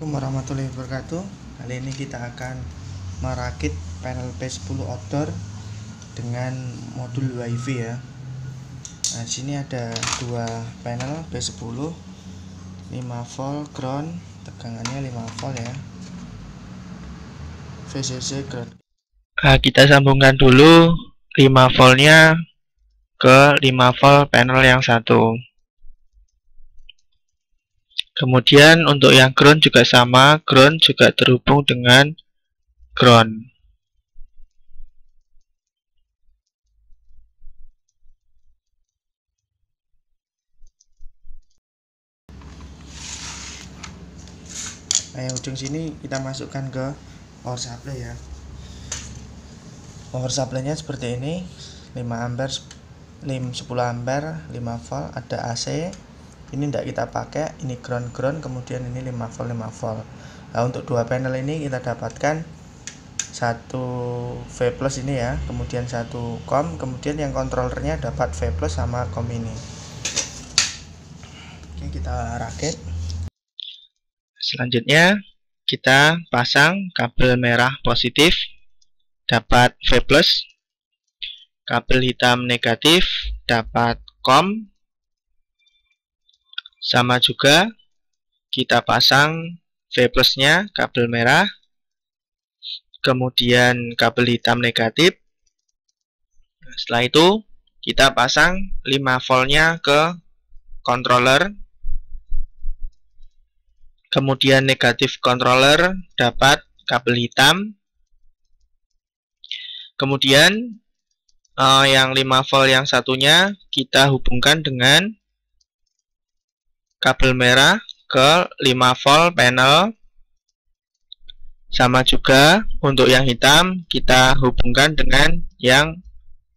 Assalamualaikum warahmatullahi wabarakatuh. Kali ini kita akan merakit panel P10 outdoor dengan modul WiFi ya. Nah, di sini ada dua panel P10, 5 volt ground, tegangannya 5 volt ya. VCC ground. Nah, kita sambungkan dulu 5 voltnya ke 5 volt panel yang satu. Kemudian untuk yang ground juga sama, ground juga terhubung dengan ground. Nah, yang ujung sini kita masukkan ke power supply ya. Power supply-nya seperti ini, 5 ampere, 10 ampere, 5 volt, ada AC. Ini tidak kita pakai, ini ground, kemudian ini 5 volt 5 volt. Nah, untuk dua panel ini kita dapatkan satu V plus ini ya, kemudian satu COM, kemudian yang kontrolernya dapat V plus sama COM ini. Oke, kita rakit. Selanjutnya kita pasang kabel merah positif dapat V plus, kabel hitam negatif dapat COM. Sama juga kita pasang V plusnya kabel merah, kemudian kabel hitam negatif. Setelah itu kita pasang 5 voltnya ke controller, kemudian negatif controller dapat kabel hitam, kemudian yang 5 volt yang satunya kita hubungkan dengan kabel merah ke 5 volt panel. Sama juga untuk yang hitam kita hubungkan dengan yang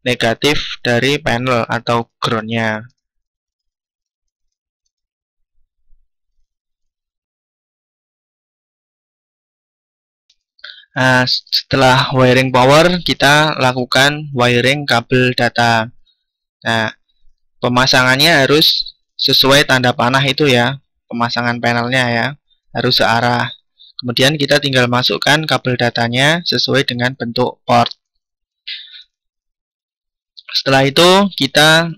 negatif dari panel atau groundnya. Nah, setelah wiring power kita lakukan wiring kabel data. Nah, pemasangannya harus sesuai tanda panah itu ya, pemasangan panelnya ya, harus searah. Kemudian kita tinggal masukkan kabel datanya sesuai dengan bentuk port. Setelah itu kita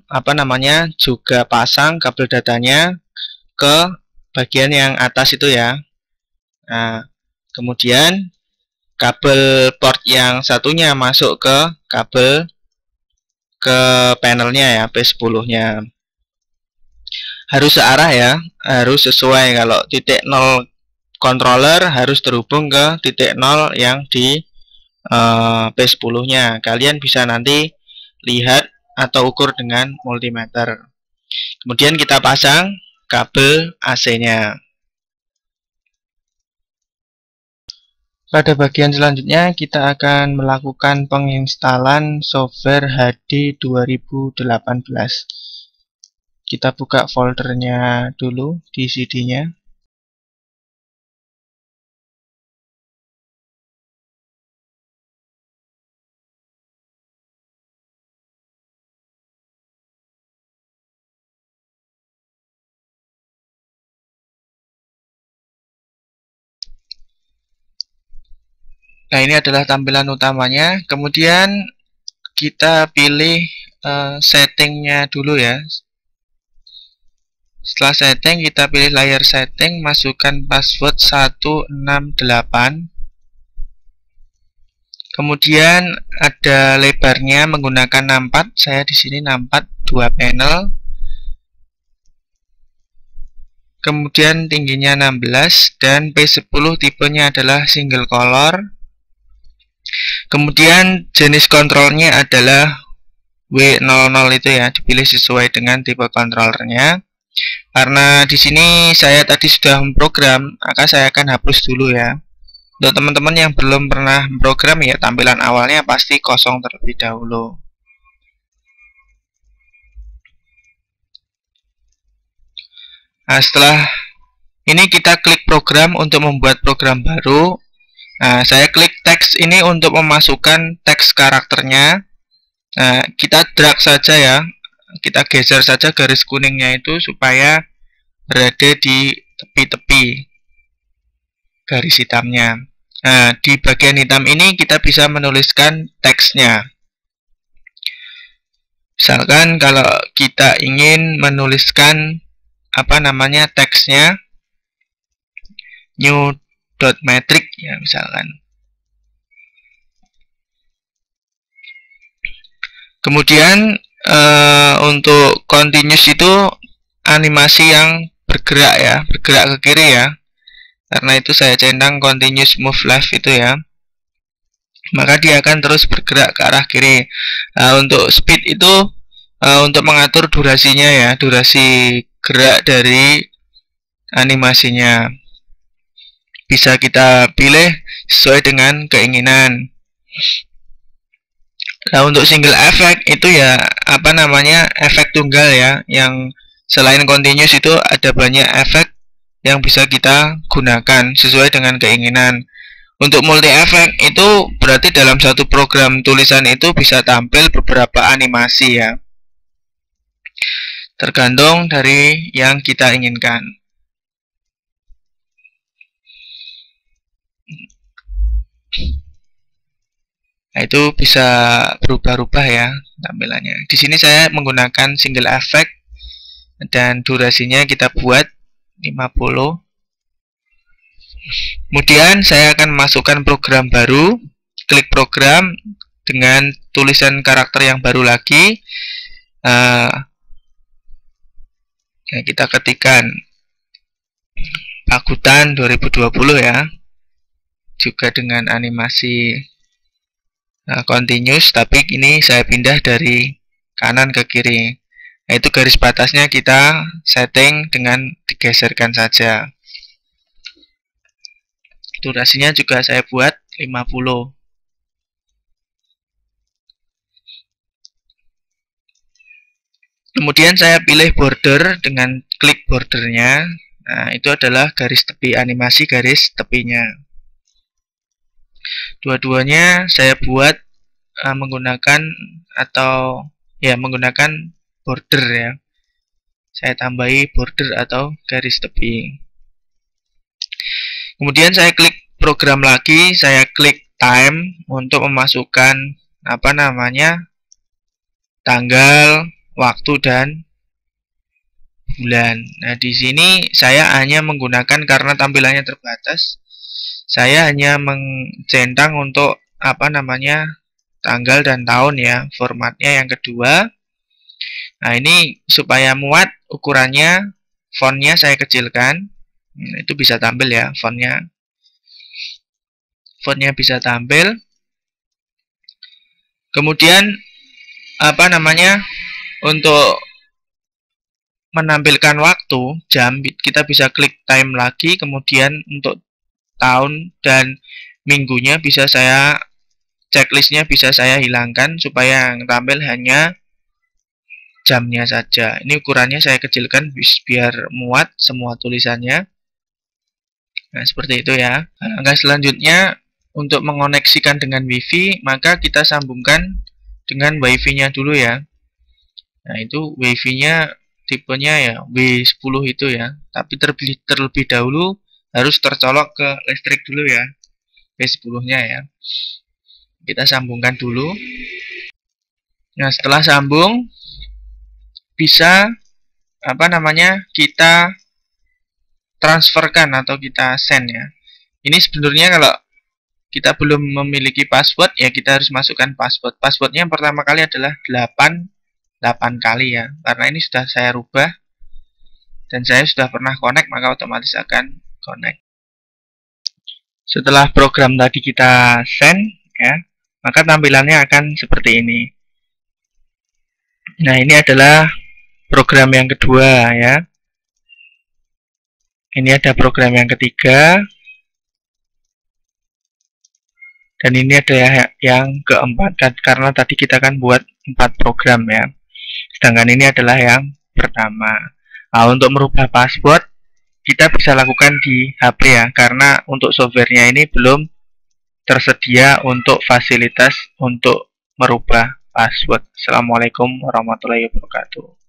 juga pasang kabel datanya ke bagian yang atas itu ya. Nah, kemudian kabel port yang satunya masuk ke kabel ke panelnya ya, P10-nya. Harus searah ya, harus sesuai. Kalau titik 0 controller harus terhubung ke titik 0 yang di P10-nya. Kalian bisa nanti lihat atau ukur dengan multimeter. Kemudian kita pasang kabel AC-nya. Pada bagian selanjutnya kita akan melakukan penginstalan software HD 2018. Kita buka foldernya dulu di CD-nya. Nah, ini adalah tampilan utamanya. Kemudian kita pilih settingnya dulu ya. Setelah setting, kita pilih layar setting, masukkan password 168. Kemudian ada lebarnya menggunakan 64. Saya di sini 64 2 panel. Kemudian tingginya 16 dan P10 tipenya adalah single color. Kemudian jenis kontrolnya adalah W00 itu ya, dipilih sesuai dengan tipe kontrolernya. Karena di sini saya tadi sudah memprogram, maka saya akan hapus dulu ya. Untuk teman-teman yang belum pernah memprogram ya, tampilan awalnya pasti kosong terlebih dahulu. Nah, setelah ini kita klik program untuk membuat program baru. Nah, saya klik teks ini untuk memasukkan teks karakternya. Nah, kita drag saja ya. Kita geser saja garis kuningnya itu supaya berada di tepi-tepi. garis hitamnya. Nah, di bagian hitam ini kita bisa menuliskan teksnya. Misalkan kalau kita ingin menuliskan teksnya new.metric ya misalkan. Kemudian untuk continuous itu animasi yang bergerak ya, bergerak ke kiri ya. Karena itu saya centang continuous move left itu ya. Maka dia akan terus bergerak ke arah kiri. Nah, untuk speed itu untuk mengatur durasinya ya, durasi gerak dari animasinya. Bisa kita pilih sesuai dengan keinginan. Nah, untuk single effect itu ya efek tunggal ya, yang selain continuous itu ada banyak efek yang bisa kita gunakan sesuai dengan keinginan. Untuk multi effect itu berarti dalam satu program tulisan itu bisa tampil beberapa animasi ya, tergantung dari yang kita inginkan. Nah, itu bisa berubah-ubah ya tampilannya. Di sini saya menggunakan single effect dan durasinya kita buat 50. Kemudian saya akan masukkan program baru, klik program dengan tulisan karakter yang baru lagi. Ya, kita ketikkan Pagutan 2020 ya, juga dengan animasi continuous, tapi ini saya pindah dari kanan ke kiri. Nah, itu garis batasnya kita setting dengan digeserkan saja. Durasinya juga saya buat 50. Kemudian saya pilih border dengan klik bordernya. Nah, itu adalah garis tepi, animasi garis tepinya. Dua-duanya saya buat menggunakan border ya. Saya tambahi border atau garis tepi. Kemudian saya klik program lagi, saya klik time untuk memasukkan tanggal, waktu dan bulan. Nah, di sini saya hanya menggunakan, karena tampilannya terbatas, saya hanya mencentang untuk tanggal dan tahun ya, formatnya yang kedua. Nah, ini supaya muat ukurannya, fontnya saya kecilkan. Itu bisa tampil ya fontnya bisa tampil. Kemudian untuk menampilkan waktu jam, kita bisa klik time lagi. Kemudian untuk tahun dan minggunya bisa saya, checklistnya bisa saya hilangkan supaya yang tampil hanya jamnya saja. Ini ukurannya saya kecilkan biar muat semua tulisannya. Nah, seperti itu ya. Langkah selanjutnya untuk mengoneksikan dengan WiFi, maka kita sambungkan dengan WiFi-nya dulu ya. Nah, itu WiFi-nya tipenya ya W10 itu ya. Tapi terlebih dahulu harus tercolok ke listrik dulu ya. W10-nya ya. Kita sambungkan dulu. Nah, setelah sambung bisa kita transferkan atau kita send ya. Ini sebenarnya kalau kita belum memiliki password ya, kita harus masukkan password. Passwordnya yang pertama kali adalah 8 kali ya, karena ini sudah saya rubah dan saya sudah pernah connect, maka otomatis akan connect. Setelah program tadi kita send ya, maka tampilannya akan seperti ini. Nah, ini adalah program yang kedua ya. Ini ada program yang ketiga. Dan ini ada yang keempat, karena tadi kita kan buat 4 program ya. Sedangkan ini adalah yang pertama. Nah, untuk merubah password kita bisa lakukan di HP ya, karena untuk softwarenya ini belum tersedia untuk fasilitas untuk merubah password. Assalamualaikum warahmatullahi wabarakatuh.